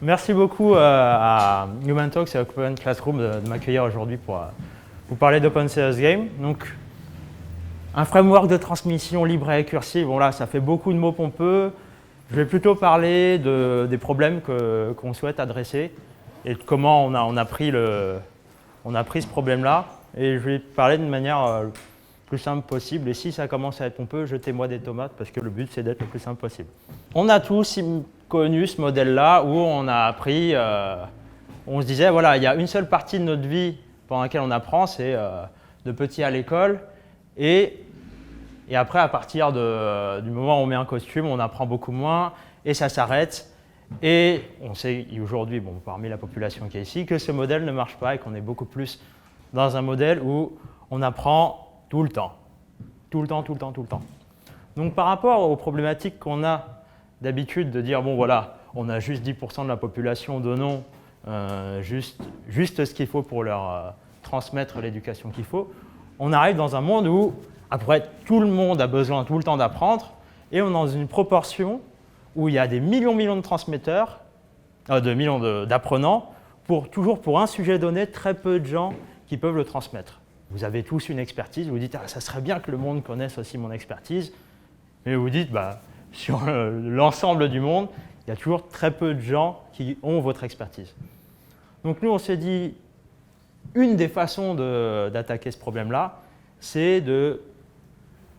Merci beaucoup à Human Talks et Open Classroom de m'accueillir aujourd'hui pour vous parler d'Open Serious Game. Donc, un framework de transmission libre et récursive, bon là, ça fait beaucoup de mots pompeux. Je vais plutôt parler des problèmes qu'on souhaite adresser et de comment on a pris ce problème-là. Et je vais parler d'une manière plus simple possible. Et si ça commence à être pompeux, jetez-moi des tomates parce que le but, c'est d'être le plus simple possible. On a tous connu ce modèle-là où on a appris, on se disait, voilà, il y a une seule partie de notre vie pendant laquelle on apprend, c'est de petit à l'école. Et après, à partir du moment où on met un costume, on apprend beaucoup moins et ça s'arrête. Et on sait aujourd'hui, bon, parmi la population qui est ici, que ce modèle ne marche pas et qu'on est beaucoup plus dans un modèle où on apprend tout le temps. Tout le temps, tout le temps, tout le temps. Donc par rapport aux problématiques qu'on a d'habitude de dire, bon voilà, on a juste 10% de la population, donnons juste ce qu'il faut pour leur transmettre l'éducation qu'il faut, on arrive dans un monde où, après, tout le monde a besoin tout le temps d'apprendre et on est dans une proportion où il y a des millions de transmetteurs, d'apprenants, toujours pour un sujet donné, très peu de gens qui peuvent le transmettre. Vous avez tous une expertise, vous dites, ah, ça serait bien que le monde connaisse aussi mon expertise, mais vous dites, bah, sur l'ensemble du monde, il y a toujours très peu de gens qui ont votre expertise. Donc nous, on s'est dit, une des façons d'attaquer ce problème-là, c'est de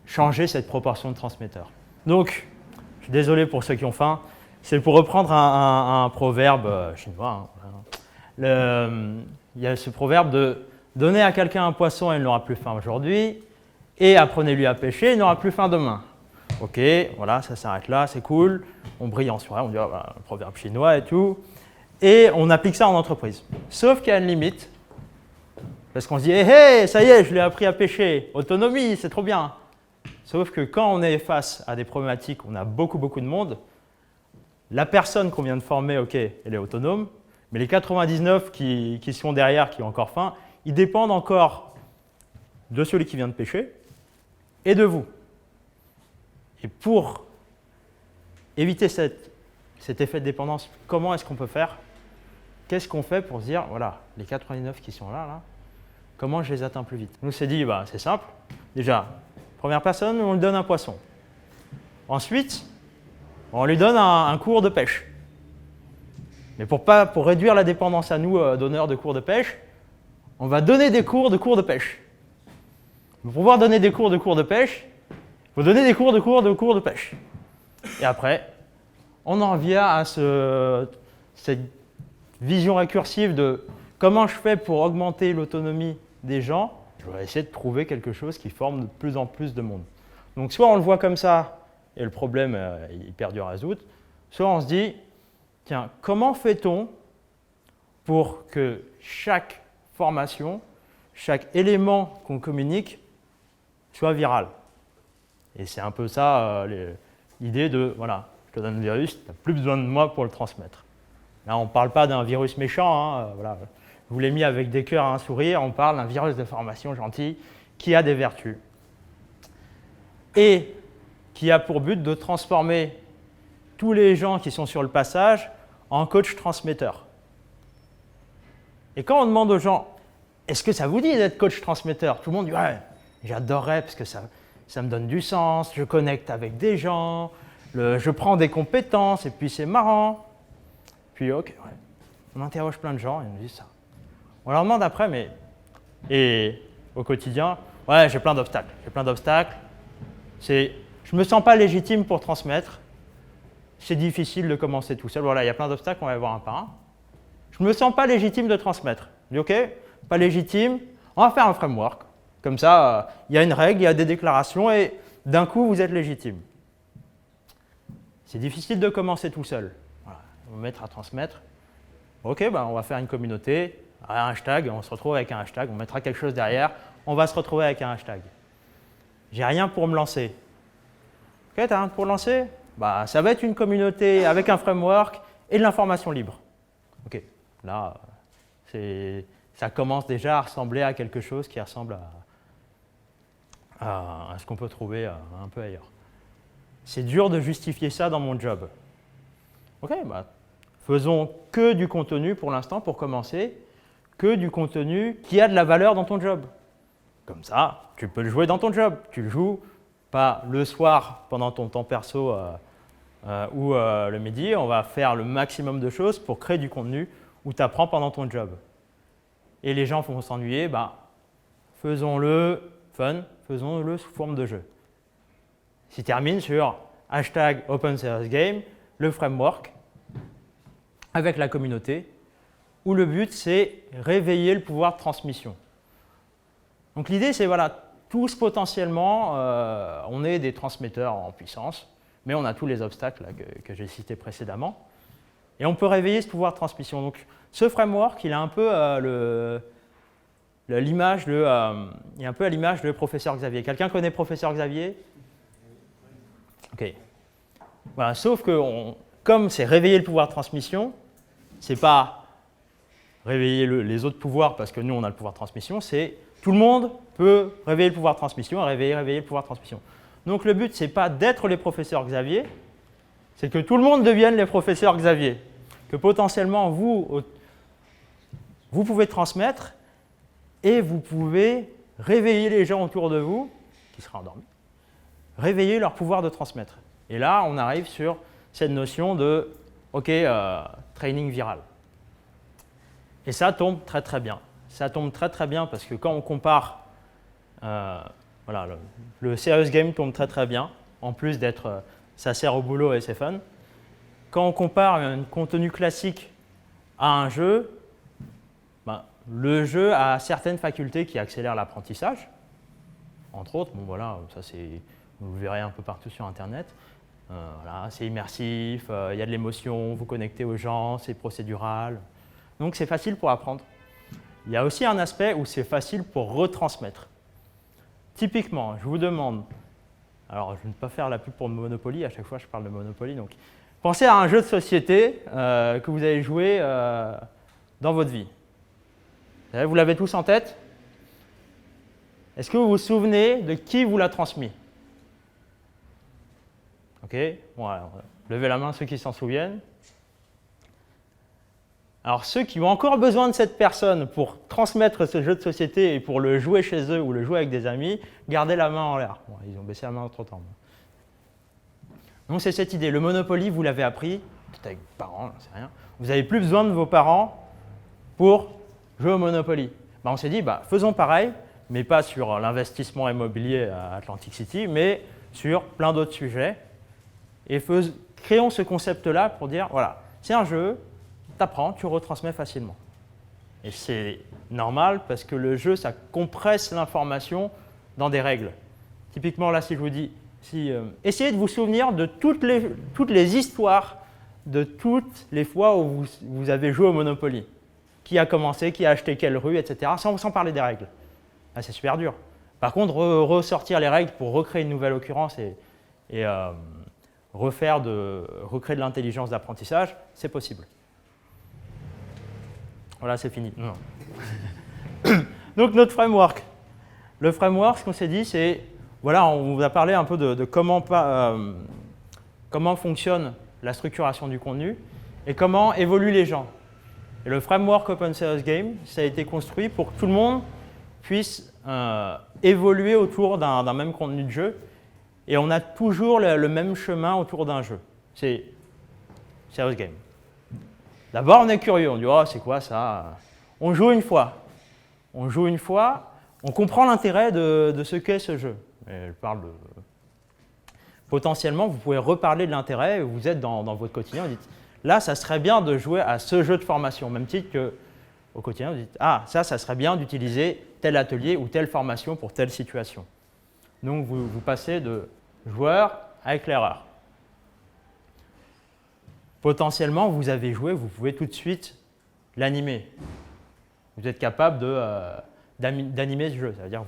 changer cette proportion de transmetteurs. Donc, je suis désolé pour ceux qui ont faim, c'est pour reprendre un proverbe chinois. Il y a ce proverbe de « Donnez à quelqu'un un poisson et il n'aura plus faim aujourd'hui, et apprenez-lui à pêcher, il n'aura plus faim demain. » Ok, voilà, ça s'arrête là, c'est cool, on brille en soirée, on dit oh, bah, un proverbe chinois et tout, et on applique ça en entreprise. Sauf qu'il y a une limite, parce qu'on se dit hey, ça y est, je l'ai appris à pêcher, autonomie, c'est trop bien. Sauf que quand on est face à des problématiques, on a beaucoup de monde, la personne qu'on vient de former, ok, elle est autonome, mais les 99 qui sont derrière, qui ont encore faim, ils dépendent encore de celui qui vient de pêcher et de vous. Et pour éviter cet effet de dépendance, comment est-ce qu'on peut faire? Qu'est-ce qu'on fait pour se dire, voilà, les 99 qui sont là, comment je les atteins plus vite? Nous, on s'est dit, bah, c'est simple. Déjà, première personne, on lui donne un poisson. Ensuite, on lui donne un cours de pêche. Mais pour réduire la dépendance à nous, donneurs de cours de pêche, on va donner des cours de pêche. Pour pouvoir donner des cours de pêche, il faut donner des cours de pêche. Et après, on en vient à cette vision récursive de comment je fais pour augmenter l'autonomie des gens. Je vais essayer de trouver quelque chose qui forme de plus en plus de monde. Donc soit on le voit comme ça et le problème il perdure à résoudre, soit on se dit, tiens, comment fait-on pour que chaque formation, chaque élément qu'on communique soit viral? Et c'est un peu ça l'idée de, voilà, je te donne le virus, tu n'as plus besoin de moi pour le transmettre. Là, on ne parle pas d'un virus méchant, hein, voilà. Je vous l'ai mis avec des cœurs et un sourire, on parle d'un virus de formation gentil qui a des vertus. Et qui a pour but de transformer tous les gens qui sont sur le passage en coach transmetteurs. Et quand on demande aux gens, est-ce que ça vous dit d'être coach transmetteur? Tout le monde dit, ouais, j'adorerais parce que ça me donne du sens, je connecte avec des gens, je prends des compétences et puis c'est marrant. Puis ok, ouais. On interroge plein de gens et on nous dit ça. On leur demande après, et au quotidien, ouais, j'ai plein d'obstacles. Je me sens pas légitime pour transmettre. C'est difficile de commencer tout seul. Voilà, il y a plein d'obstacles, on va les voir un par un. Je me sens pas légitime de transmettre. Je dis ok, pas légitime, on va faire un framework. Comme ça, il y a une règle, il y a des déclarations et d'un coup, vous êtes légitime. C'est difficile de commencer tout seul. Voilà, on va mettre à transmettre. Ok, on va faire une communauté, un hashtag, on se retrouve avec un hashtag, on mettra quelque chose derrière, on va se retrouver avec un hashtag. J'ai rien pour me lancer. Ok, t'as rien pour lancer? Ça va être une communauté avec un framework et de l'information libre. Ok, là, ça commence déjà à ressembler à quelque chose qui ressemble à ce qu'on peut trouver un peu ailleurs. c'est dur de justifier ça dans mon job. Ok, bah, faisons que du contenu pour l'instant, pour commencer, que du contenu qui a de la valeur dans ton job. Comme ça, tu peux le jouer dans ton job. Tu le joues pas le soir pendant ton temps perso ou le midi. On va faire le maximum de choses pour créer du contenu où tu apprends pendant ton job. Et les gens vont s'ennuyer, bah, faisons-le fun, faisons-le sous forme de jeu. S'il termine sur hashtag OpenSerious le framework, avec la communauté, où le but, c'est réveiller le pouvoir de transmission. Donc l'idée, c'est, voilà, tous potentiellement, on est des transmetteurs en puissance, mais on a tous les obstacles là, que j'ai cités précédemment. Et on peut réveiller ce pouvoir de transmission. Donc ce framework, il a un peu l'image de professeur Xavier. Quelqu'un connaît professeur Xavier? Ok. Voilà, sauf que comme c'est réveiller le pouvoir de transmission, c'est pas réveiller les autres pouvoirs parce que nous on a le pouvoir de transmission, c'est tout le monde peut réveiller le pouvoir de transmission et réveiller le pouvoir de transmission. Donc le but, c'est pas d'être les professeurs Xavier, c'est que tout le monde devienne les professeurs Xavier. Que potentiellement vous pouvez transmettre et vous pouvez réveiller les gens autour de vous, qui seraient endormis, réveiller leur pouvoir de transmettre. Et là, on arrive sur cette notion de training viral. Et ça tombe très très bien. Ça tombe très très bien parce que quand on compare, voilà, le serious game tombe très très bien, en plus d'être, ça sert au boulot et c'est fun. Quand on compare un contenu classique à un jeu, ben, le jeu a certaines facultés qui accélèrent l'apprentissage. Entre autres, bon voilà, ça c'est, vous le verrez un peu partout sur Internet. Voilà, c'est immersif, il y a de l'émotion, vous connectez aux gens, c'est procédural. Donc c'est facile pour apprendre. Il y a aussi un aspect où c'est facile pour retransmettre. Typiquement, je vous demande, alors je ne vais pas faire la pub pour Monopoly, à chaque fois je parle de Monopoly, donc pensez à un jeu de société que vous avez joué dans votre vie. Vous l'avez tous en tête? Est-ce que vous vous souvenez de qui vous l'a transmis? Ok, voilà. Levez la main ceux qui s'en souviennent. Alors ceux qui ont encore besoin de cette personne pour transmettre ce jeu de société et pour le jouer chez eux ou le jouer avec des amis, gardez la main en l'air. Bon, ils ont baissé la main entre-temps. Donc c'est cette idée. Le Monopoly, vous l'avez appris, peut-être avec vos parents, j'en sais rien. Vous n'avez plus besoin de vos parents pour jouer au Monopoly. Ben, on s'est dit, faisons pareil, mais pas sur l'investissement immobilier à Atlantic City, mais sur plein d'autres sujets. Et créons ce concept-là pour dire, voilà, c'est un jeu, tu apprends, tu retransmets facilement. Et c'est normal parce que le jeu, ça compresse l'information dans des règles. Typiquement, là, si je vous dis, essayez de vous souvenir de toutes les histoires de toutes les fois où vous avez joué au Monopoly. Qui a commencé, qui a acheté quelle rue, etc., sans parler des règles. Ah, c'est super dur. Par contre, ressortir les règles pour recréer une nouvelle occurrence et recréer de l'intelligence d'apprentissage, c'est possible. Voilà, c'est fini. Non. Donc, notre framework. Le framework, ce qu'on s'est dit, c'est, voilà, on vous a parlé un peu de comment fonctionne la structuration du contenu et comment évoluent les gens. Et le framework Open Serious Game, ça a été construit pour que tout le monde puisse évoluer autour d'un même contenu de jeu. Et on a toujours le même chemin autour d'un jeu. C'est Serious Game. D'abord, on est curieux. On dit, oh, c'est quoi ça? On joue une fois. On joue une fois. On comprend l'intérêt de ce qu'est ce jeu. Et je parle de... Potentiellement, vous pouvez reparler de l'intérêt. Vous êtes dans votre quotidien. Vous dites, là, ça serait bien de jouer à ce jeu de formation. Au même titre qu'au quotidien, vous dites, ah, ça serait bien d'utiliser tel atelier ou telle formation pour telle situation. Donc, vous passez de joueur à éclaireur. Potentiellement, vous avez joué, vous pouvez tout de suite l'animer. Vous êtes capable d'animer ce jeu. Ça veut dire que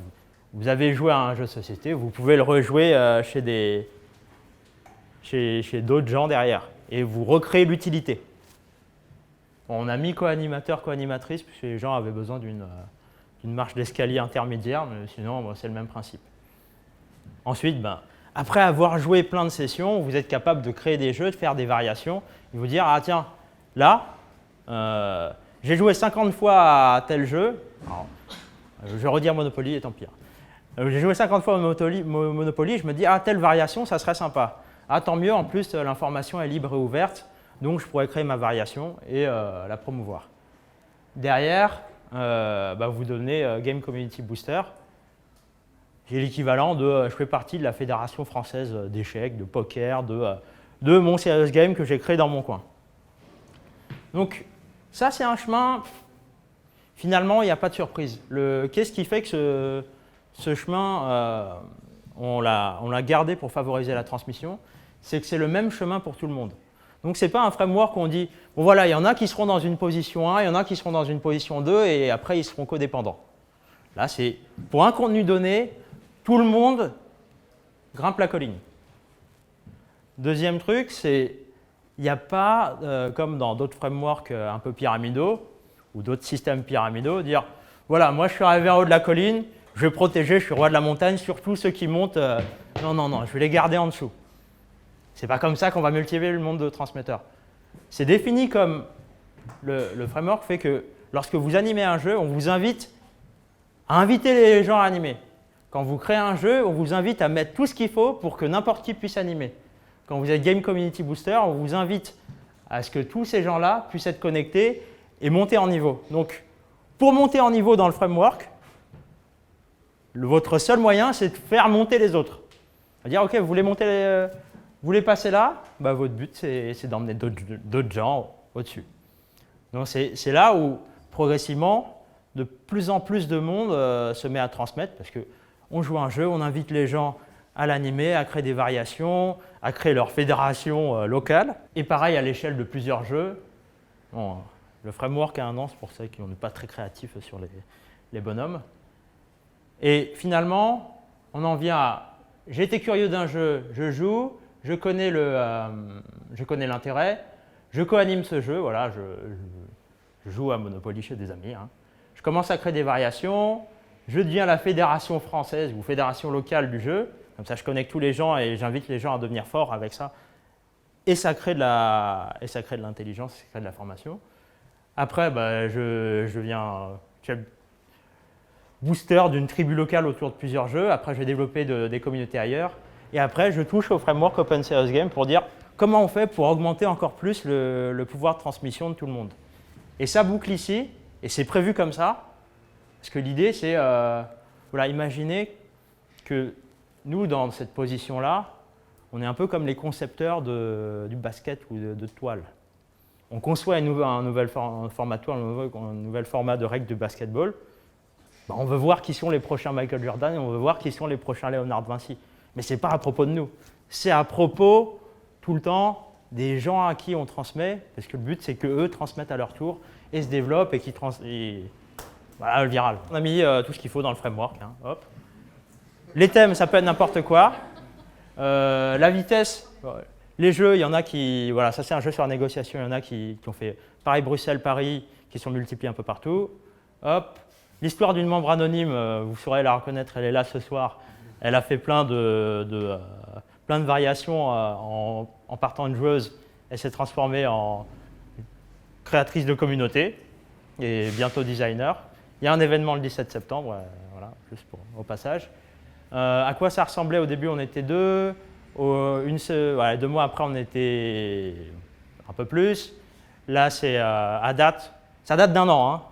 vous avez joué à un jeu de société, vous pouvez le rejouer chez d'autres gens derrière. Et vous recréez l'utilité. On a mis co-animateur, co-animatrice, puisque les gens avaient besoin d'une marche d'escalier intermédiaire, mais sinon, c'est le même principe. Ensuite, Après avoir joué plein de sessions, vous être capable de créer des jeux, de faire des variations, et vous dire, ah tiens, là, j'ai joué 50 fois à tel jeu. Alors, je vais redire Monopoly et tant pis. J'ai joué 50 fois au Monopoly, je me dis, ah, telle variation, ça serait sympa. Ah, tant mieux, en plus, l'information est libre et ouverte, donc je pourrais créer ma variation et la promouvoir. Derrière, vous donnez Game Community Booster. J'ai l'équivalent de, je fais partie de la Fédération française d'échecs, de poker, de mon serious game que j'ai créé dans mon coin. Donc, ça, c'est un chemin, finalement, il n'y a pas de surprise. Qu'est-ce qui fait que ce chemin, on l'a gardé pour favoriser la transmission? C'est que c'est le même chemin pour tout le monde. Donc, ce n'est pas un framework où on dit, bon voilà, il y en a qui seront dans une position 1, il y en a qui seront dans une position 2, et après, ils seront codépendants. Là, c'est pour un contenu donné, tout le monde grimpe la colline. Deuxième truc, c'est il n'y a pas, comme dans d'autres frameworks un peu pyramidaux ou d'autres systèmes pyramidaux, dire voilà, moi je suis arrivé en haut de la colline, je vais protéger, je suis roi de la montagne, surtout ceux qui montent, non, je vais les garder en dessous. C'est pas comme ça qu'on va multiplier le nombre de transmetteurs. C'est défini comme le framework fait que lorsque vous animez un jeu, on vous invite à inviter les gens à animer. Quand vous créez un jeu, on vous invite à mettre tout ce qu'il faut pour que n'importe qui puisse animer. Quand vous êtes Game Community Booster, on vous invite à ce que tous ces gens-là puissent être connectés et monter en niveau. Donc, pour monter en niveau dans le framework, votre seul moyen, c'est de faire monter les autres. C'est-à-dire, OK, vous voulez passer là, votre but, c'est d'emmener d'autres gens au-dessus. Donc, c'est là où, progressivement, de plus en plus de monde se met à transmettre parce qu'on joue un jeu, on invite les gens à l'animer, à créer des variations, à créer leur fédération locale. Et pareil à l'échelle de plusieurs jeux. Bon, le framework a un nom, c'est pour ça qu'on n'est pas très créatif sur les bonhommes. Et finalement, on en vient à j'ai été curieux d'un jeu, je joue, je connais l'intérêt, je co-anime ce jeu, voilà, je joue à Monopoly chez des amis. Je commence à créer des variations, je deviens la fédération française ou fédération locale du jeu. Comme ça, je connecte tous les gens et j'invite les gens à devenir forts avec ça. Et ça crée de l'intelligence, ça crée de la formation. Après, je deviens booster d'une tribu locale autour de plusieurs jeux. Après, je vais développer des communautés ailleurs. Et après, je touche au framework Open Serious Game pour dire comment on fait pour augmenter encore plus le pouvoir de transmission de tout le monde. Et ça boucle ici, et c'est prévu comme ça. Parce que l'idée, c'est, imaginez que nous, dans cette position-là, on est un peu comme les concepteurs du basket ou de toile. On conçoit un nouvel format de toile, un nouvel format de règles de basketball. On veut voir qui sont les prochains Michael Jordan et on veut voir qui sont les prochains Léonard de Vinci. Mais ce n'est pas à propos de nous. C'est à propos, tout le temps, des gens à qui on transmet, parce que le but, c'est qu'eux transmettent à leur tour et se développent et voilà, le viral. On a mis tout ce qu'il faut dans le framework. Hop. Les thèmes, ça peut être n'importe quoi. La vitesse, les jeux, il y en a qui… Voilà, ça c'est un jeu sur la négociation. Il y en a qui ont fait Paris-Bruxelles-Paris, qui sont multipliés un peu partout. Hop. L'histoire d'une membre anonyme, vous saurez la reconnaître, elle est là ce soir. Elle a fait plein de variations en partant une joueuse. Elle s'est transformée en créatrice de communauté et bientôt designer. Il y a un événement le 17 septembre, voilà, juste au passage. À quoi ça ressemblait au début? On était deux. 2 mois après, on était un peu plus. Là, c'est ça date d'1 an.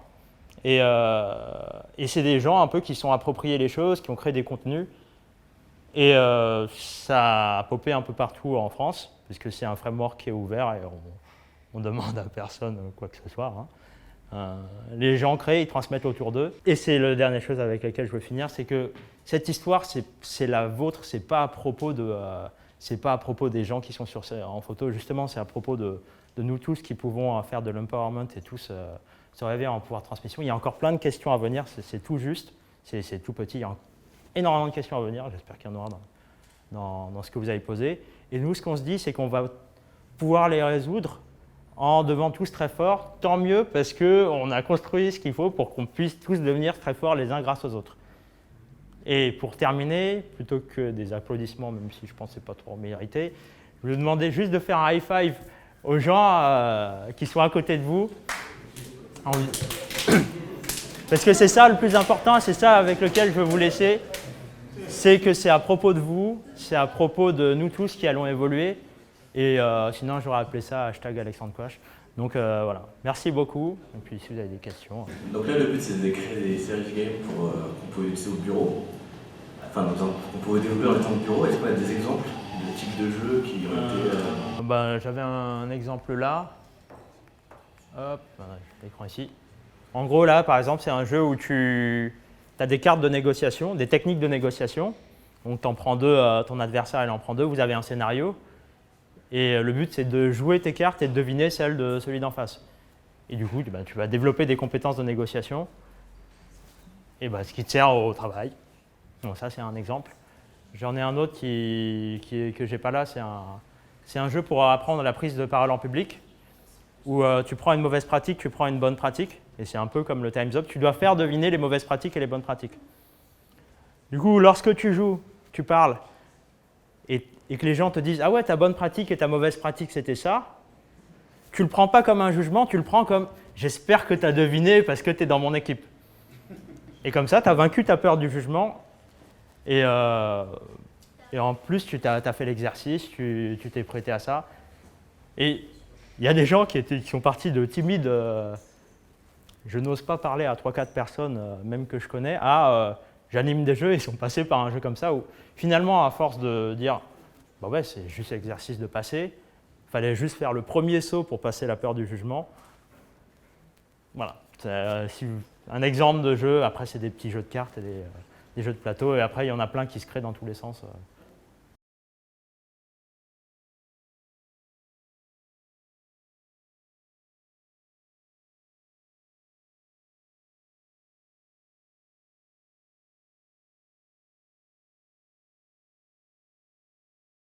Et c'est des gens un peu qui sont appropriés les choses, qui ont créé des contenus. Et ça a popé un peu partout en France, puisque c'est un framework qui est ouvert et on demande à personne quoi que ce soit. Les gens créent, ils transmettent autour d'eux. Et c'est la dernière chose avec laquelle je veux finir, c'est que cette histoire, c'est la vôtre, c'est pas à propos des gens qui sont en photo. Justement, c'est à propos de nous tous qui pouvons faire de l'empowerment et tous se rêver en pouvoir de transmission. Il y a encore plein de questions à venir, c'est tout juste, c'est tout petit. Il y a énormément de questions à venir, j'espère qu'il y en aura dans ce que vous avez posé. Et nous, ce qu'on se dit, c'est qu'on va pouvoir les résoudre en devenant tous très forts, tant mieux parce qu'on a construit ce qu'il faut pour qu'on puisse tous devenir très forts les uns grâce aux autres. Et pour terminer, plutôt que des applaudissements, même si je pense que ce n'est pas trop mérité, je vais vous demander juste de faire un high five aux gens qui sont à côté de vous. Parce que c'est ça le plus important, c'est ça avec lequel je veux vous laisser. C'est que c'est à propos de vous, c'est à propos de nous tous qui allons évoluer. Et sinon, j'aurais appelé ça #Alexandre Coche. Donc voilà, merci beaucoup. Et puis si vous avez des questions. Donc là, le but, c'est de créer des service games qu'on pouvait utiliser au bureau. Enfin, qu'on pouvait développer en étant au bureau. Est-ce qu'on a des exemples de types de jeux qui ont été... J'avais un exemple là. Hop, l'écran ici. En gros, là, par exemple, c'est un jeu où tu as des cartes de négociation, des techniques de négociation. Donc, tu en prends deux, ton adversaire, il en prend deux, vous avez un scénario. Et le but, c'est de jouer tes cartes et de deviner celles de celui d'en face. Et du coup, tu vas développer des compétences de négociation, et ce qui te sert au travail. Donc ça, c'est un exemple. J'en ai un autre que je n'ai pas là, c'est un jeu pour apprendre la prise de parole en public, où tu prends une mauvaise pratique, tu prends une bonne pratique, et c'est un peu comme le Time's Up, tu dois faire deviner les mauvaises pratiques et les bonnes pratiques. Du coup, lorsque tu joues, tu parles, et que les gens te disent « Ah ouais, ta bonne pratique et ta mauvaise pratique, c'était ça », tu ne le prends pas comme un jugement, tu le prends comme « J'espère que tu as deviné parce que tu es dans mon équipe ». Et comme ça, tu as vaincu ta peur du jugement, et en plus, tu as fait l'exercice, tu t'es prêté à ça. Et il y a des gens qui sont partis de timides, je n'ose pas parler à 3-4 personnes, même que je connais, à j'anime des jeux, ils sont passés par un jeu comme ça, où finalement, à force de dire bah ouais, c'est juste l'exercice de passer, il fallait juste faire le premier saut pour passer la peur du jugement. Voilà, un exemple de jeu, après c'est des petits jeux de cartes et des jeux de plateau, et après il y en a plein qui se créent dans tous les sens.